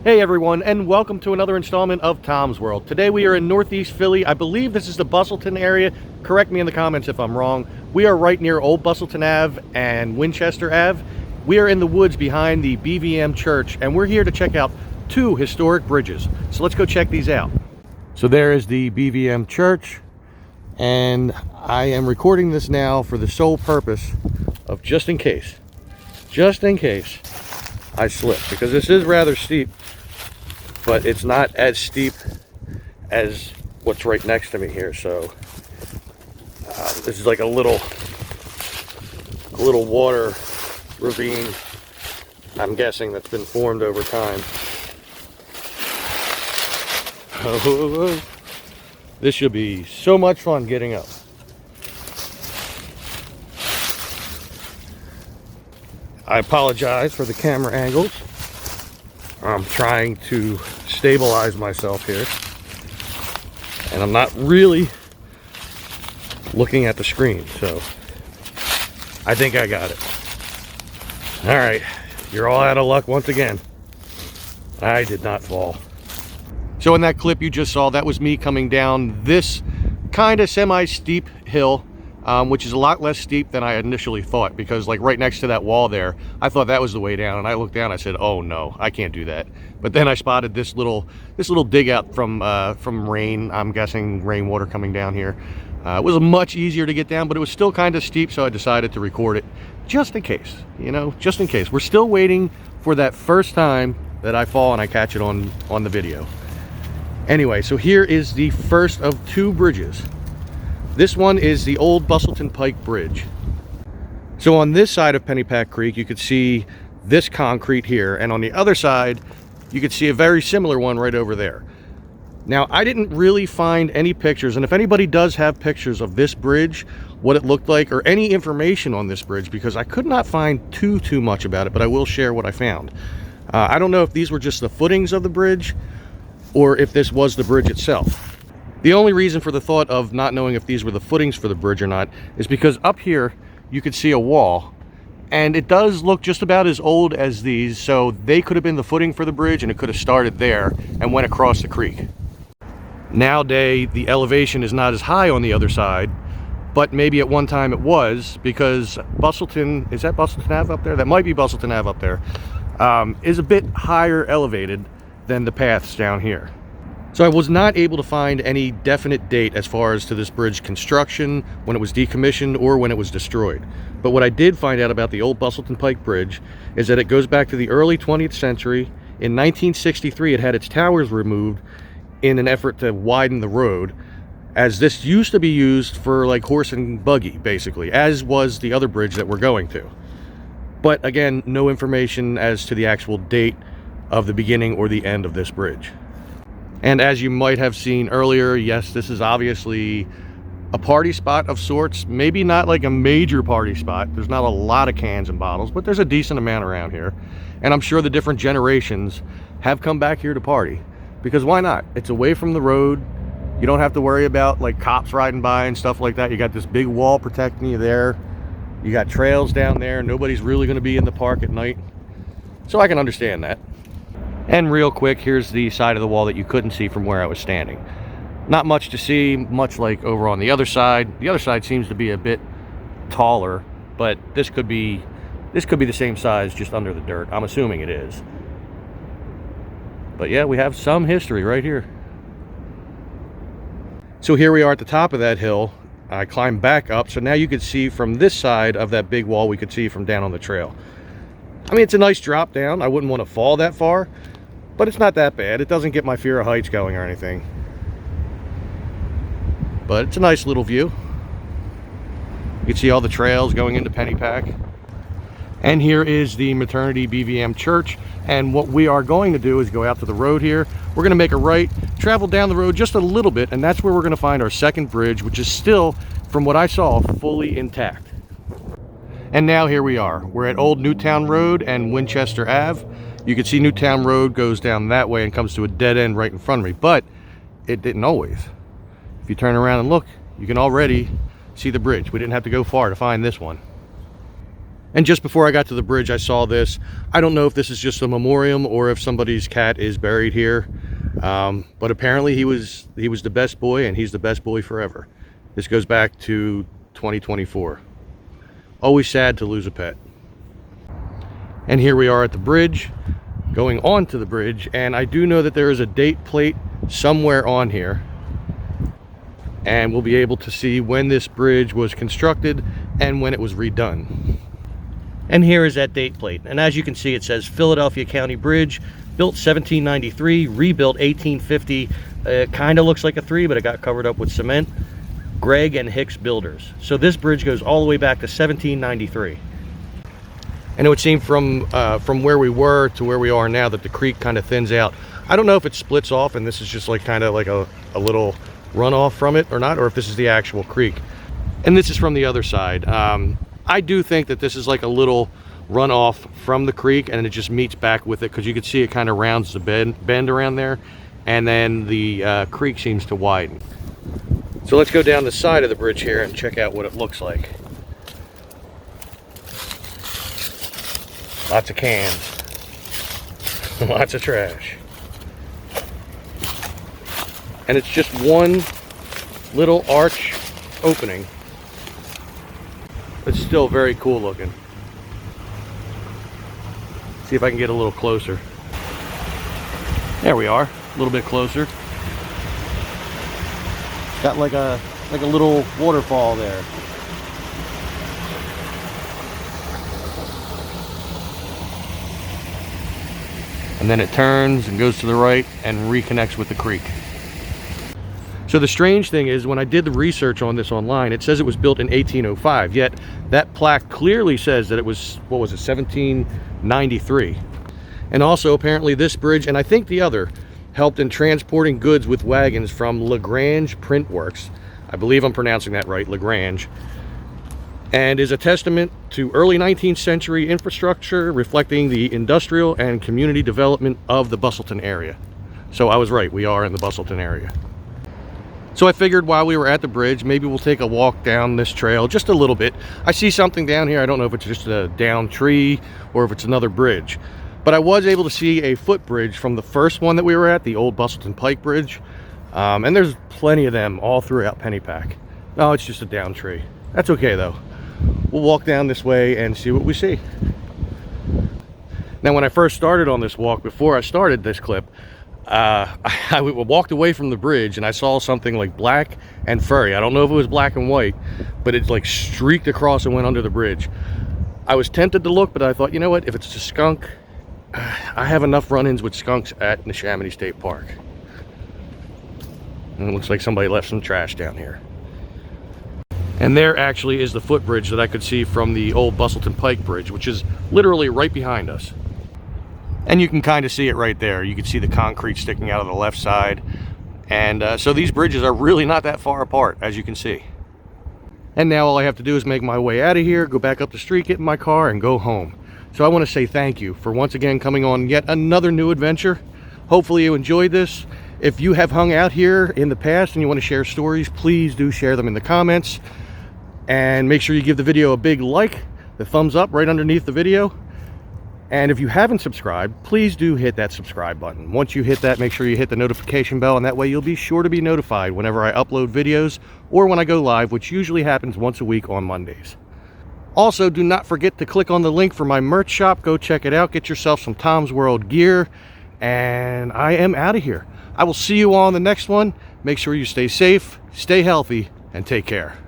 Hey everyone, and welcome to another installment of Tom's World. Today we are in Northeast Philly. I believe this is the Bustleton area. Correct me in the comments if I'm wrong. We are right near Old Bustleton Ave and Winchester Ave. We are in the woods behind the B.V.M church, and we're here to check out two historic bridges. So let's go check these out. So there is the B.V.M church, and I am recording this now for the sole purpose of just in case I slip, because this is rather steep, but it's not as steep as what's right next to me here. So this is like a little water ravine, I'm guessing, that's been formed over time. Oh, this should be so much fun getting up. I apologize for the camera angles. I'm trying to stabilize myself here, and I'm not really looking at the screen, so I think I got it. All right, you're all out of luck once again. I did not fall. So in that clip you just saw, that was me coming down this kind of semi-steep hill, which is a lot less steep than I initially thought, because like right next to that wall there, I thought that was the way down, and I looked down, I said, oh no, I can't do that. But then I spotted this little dig out from rain, I'm guessing rainwater coming down here. It was much easier to get down, but it was still kind of steep, so I decided to record it just in case, just in case. We're still waiting for that first time that I fall and I catch it on the video. Anyway, so here is the first of two bridges. This one is the Old Bustleton Pike Bridge. So on this side of Pennypack Creek, you could see this concrete here, and on the other side, you could see a very similar one right over there. Now, I didn't really find any pictures, and if anybody does have pictures of this bridge, what it looked like, or any information on this bridge, because I could not find too much about it, but I will share what I found. I don't know if these were just the footings of the bridge, or if this was the bridge itself. The only reason for the thought of not knowing if these were the footings for the bridge or not is because up here you could see a wall, and it does look just about as old as these, so they could have been the footing for the bridge, and it could have started there and went across the creek. Nowadays the elevation is not as high on the other side, but maybe at one time it was, because Bustleton, is that Bustleton Ave up there? That might be Bustleton Ave up there, is a bit higher elevated than the paths down here. So I was not able to find any definite date as far as to this bridge construction, when it was decommissioned or when it was destroyed. But what I did find out about the Old Bustleton Pike Bridge is that it goes back to the early 20th century. In 1963, it had its towers removed in an effort to widen the road, as this used to be used for like horse and buggy, basically, as was the other bridge that we're going to. But again, no information as to the actual date of the beginning or the end of this bridge. And as you might have seen earlier, yes, this is obviously a party spot of sorts. Maybe not like a major party spot. There's not a lot of cans and bottles, but there's a decent amount around here. And I'm sure the different generations have come back here to party, because why not? It's away from the road. You don't have to worry about like cops riding by and stuff like that. You got this big wall protecting you there. You got trails down there. Nobody's really going to be in the park at night. So I can understand that. And real quick, here's the side of the wall that you couldn't see from where I was standing. Not much to see, much like over on the other side. The other side seems to be a bit taller, but this could be the same size, just under the dirt. I'm assuming it is. But yeah, we have some history right here. So here we are at the top of that hill. I climbed back up, so now you could see from this side of that big wall, we could see from down on the trail. I mean, it's a nice drop down. I wouldn't want to fall that far, but it's not that bad. It doesn't get my fear of heights going or anything. But it's a nice little view. You can see all the trails going into Pennypack. And here is the Maternity B.V.M church. And what we are going to do is go out to the road here. We're going to make a right, travel down the road just a little bit, and that's where we're going to find our second bridge, which is still, from what I saw, fully intact. And now here we are. We're at Old Newtown Road and Winchester Ave. You can see Newtown Road goes down that way and comes to a dead end right in front of me, but it didn't always. If you turn around and look, you can already see the bridge. We didn't have to go far to find this one. And just before I got to the bridge, I saw this. I don't know if this is just a memoriam or if somebody's cat is buried here. But apparently he was the best boy, and he's the best boy forever. This goes back to 2024. Always sad to lose a pet. And here we are at the bridge, going on to the bridge, and I do know that there is a date plate somewhere on here, and we'll be able to see when this bridge was constructed and when it was redone. And here is that date plate, and as you can see, it says Philadelphia County Bridge, built 1793, rebuilt 1850. It kind of looks like a 3, but it got covered up with cement. Gregg and Hicks Builders. So this bridge goes all the way back to 1793. And it would seem from where we were to where we are now that the creek kind of thins out. I don't know if it splits off and this is just like kind of like a little runoff from it or not, or if this is the actual creek. And this is from the other side. I do think that this is like a little runoff from the creek, and it just meets back with it, because you can see it kind of rounds the bend around there, and then the creek seems to widen. So let's go down the side of the bridge here and check out what it looks like. Lots of cans. Lots of trash. And it's just one little arch opening. It's still very cool looking. See if I can get a little closer. There we are, a little bit closer. Got like a little waterfall there. And then it turns and goes to the right and reconnects with the creek. So the strange thing is, when I did the research on this online, it says it was built in 1805, yet that plaque clearly says that it was, what was it, 1793. And also apparently this bridge, and I think the other, helped in transporting goods with wagons from LaGrange Print Works. I believe I'm pronouncing that right, LaGrange. And is a testament to early 19th century infrastructure reflecting the industrial and community development of the Bustleton area. So I was right, we are in the Bustleton area. So I figured while we were at the bridge, maybe we'll take a walk down this trail just a little bit. I see something down here. I don't know if it's just a down tree or if it's another bridge. But I was able to see a footbridge from the first one that we were at, the Old Bustleton Pike Bridge. And there's plenty of them all throughout Pennypack. No, it's just a down tree. That's okay though. We'll walk down this way and see what we see. Now when I first started on this walk, before I started this clip, I walked away from the bridge and I saw something like black and furry. I don't know if it was black and white, but it like streaked across and went under the bridge. I was tempted to look, but I thought, you know what, if it's a skunk, I have enough run-ins with skunks at Neshaminy State Park. And it looks like somebody left some trash down here. And there actually is the footbridge that I could see from the Old Bustleton Pike Bridge, which is literally right behind us. And you can kind of see it right there. You can see the concrete sticking out of the left side. And so these bridges are really not that far apart, as you can see. And now all I have to do is make my way out of here, go back up the street, get in my car, and go home. So I want to say thank you for once again coming on yet another new adventure. Hopefully you enjoyed this. If you have hung out here in the past and you want to share stories, please do share them in the comments. And make sure you give the video a big like, the thumbs up right underneath the video. And if you haven't subscribed, please do hit that subscribe button. Once you hit that, make sure you hit the notification bell, and that way you'll be sure to be notified whenever I upload videos or when I go live, which usually happens once a week on Mondays. Also, do not forget to click on the link for my merch shop. Go check it out. Get yourself some Tom's World gear. And I am out of here. I will see you all on the next one. Make sure you stay safe, stay healthy, and take care.